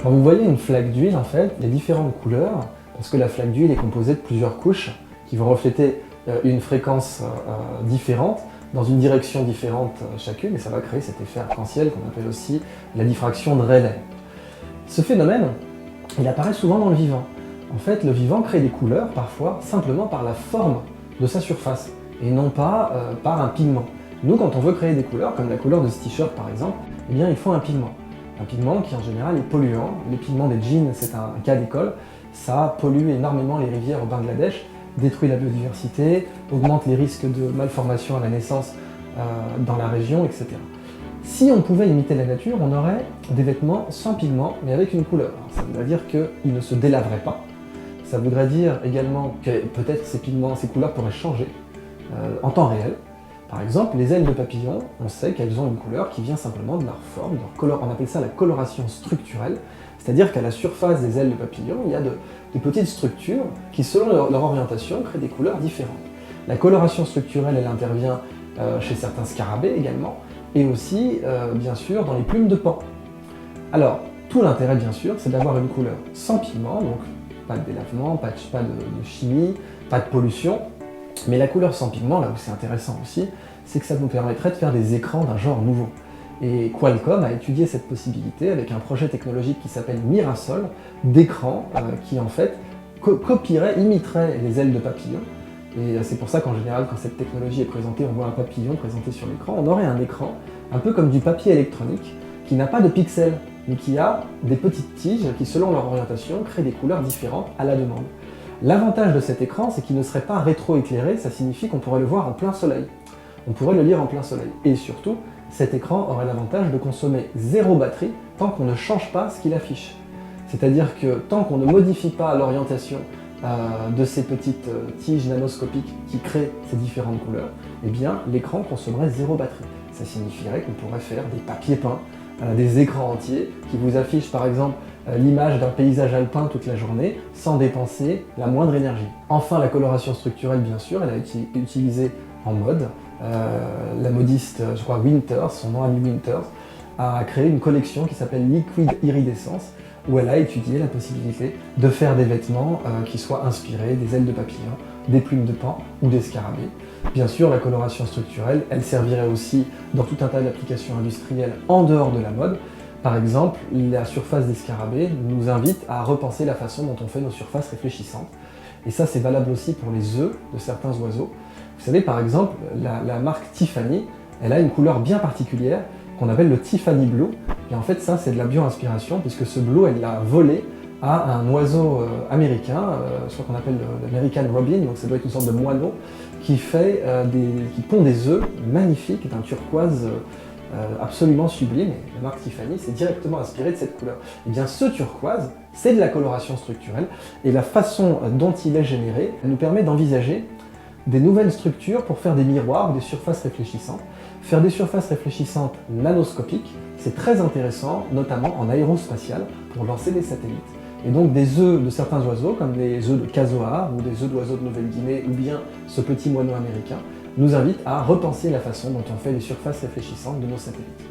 Quand vous voyez une flaque d'huile, en fait, il y a différentes couleurs, parce que la flaque d'huile est composée de plusieurs couches qui vont refléter une fréquence différente, dans une direction différente chacune, et ça va créer cet effet arc-en-ciel qu'on appelle aussi la diffraction de Rayleigh. Ce phénomène, il apparaît souvent dans le vivant. En fait, le vivant crée des couleurs, parfois, simplement par la forme de sa surface, et non pas par un pigment. Nous, quand on veut créer des couleurs, comme la couleur de ce t-shirt par exemple, eh bien, il faut un pigment. Un pigment qui en général est polluant. Les pigments des jeans, c'est un cas d'école. Ça pollue énormément les rivières au Bangladesh, détruit la biodiversité, augmente les risques de malformation à la naissance dans la région, etc. Si on pouvait imiter la nature, on aurait des vêtements sans pigment, mais avec une couleur. Alors, ça voudrait dire qu'ils ne se délaveraient pas. Ça voudrait dire également que peut-être ces pigments, ces couleurs pourraient changer en temps réel. Par exemple, les ailes de papillon, on sait qu'elles ont une couleur qui vient simplement de leur forme, de leur couleur. On appelle ça la coloration structurelle, c'est-à-dire qu'à la surface des ailes de papillon, il y a de petites structures qui, selon leur orientation, créent des couleurs différentes. La coloration structurelle, elle intervient chez certains scarabées également, et aussi, bien sûr, dans les plumes de paon. Alors, tout l'intérêt, bien sûr, c'est d'avoir une couleur sans pigment, donc pas de délavement, pas de chimie, pas de pollution. Mais la couleur sans pigment, là où c'est intéressant aussi, c'est que ça nous permettrait de faire des écrans d'un genre nouveau. Et Qualcomm a étudié cette possibilité avec un projet technologique qui s'appelle Mirasol, d'écran qui en fait copierait, imiterait les ailes de papillon. Et c'est pour ça qu'en général, quand cette technologie est présentée, on voit un papillon présenté sur l'écran. On aurait un écran, un peu comme du papier électronique, qui n'a pas de pixels, mais qui a des petites tiges qui, selon leur orientation, créent des couleurs différentes à la demande. L'avantage de cet écran, c'est qu'il ne serait pas rétro-éclairé, ça signifie qu'on pourrait le voir en plein soleil. On pourrait le lire en plein soleil. Et surtout, cet écran aurait l'avantage de consommer zéro batterie tant qu'on ne change pas ce qu'il affiche. C'est-à-dire que tant qu'on ne modifie pas l'orientation de ces petites tiges nanoscopiques qui créent ces différentes couleurs, eh bien l'écran consommerait zéro batterie. Ça signifierait qu'on pourrait faire des papiers peints, des écrans entiers qui vous affichent par exemple l'image d'un paysage alpin toute la journée sans dépenser la moindre énergie. Enfin, la coloration structurelle, bien sûr, elle a été utilisée en mode. La modiste, je crois Winters, son nom ami Winters, a créé une collection qui s'appelle Liquid Iridescence, où elle a étudié la possibilité de faire des vêtements qui soient inspirés des ailes de papillon, des plumes de paon ou des scarabées. Bien sûr, la coloration structurelle, elle servirait aussi dans tout un tas d'applications industrielles en dehors de la mode. Par exemple, la surface des scarabées nous invite à repenser la façon dont on fait nos surfaces réfléchissantes. Et ça, c'est valable aussi pour les œufs de certains oiseaux. Vous savez, par exemple, la marque Tiffany, elle a une couleur bien particulière qu'on appelle le Tiffany Blue. Et en fait, ça, c'est de la bio-inspiration, puisque ce bleu, elle l'a volé à un oiseau américain, je crois qu'on appelle l'American Robin, donc ça doit être une sorte de moineau, qui pond des œufs magnifiques d'un turquoise absolument sublime. Et la marque Tiffany s'est directement inspirée de cette couleur. Et bien ce turquoise, c'est de la coloration structurelle, et la façon dont il est généré nous permet d'envisager des nouvelles structures pour faire des miroirs ou des surfaces réfléchissantes. Faire des surfaces réfléchissantes nanoscopiques, c'est très intéressant, notamment en aérospatial, pour lancer des satellites. Et donc des œufs de certains oiseaux, comme les œufs de casoar ou des œufs d'oiseaux de Nouvelle-Guinée, ou bien ce petit moineau américain, nous invitent à repenser la façon dont on fait les surfaces réfléchissantes de nos satellites.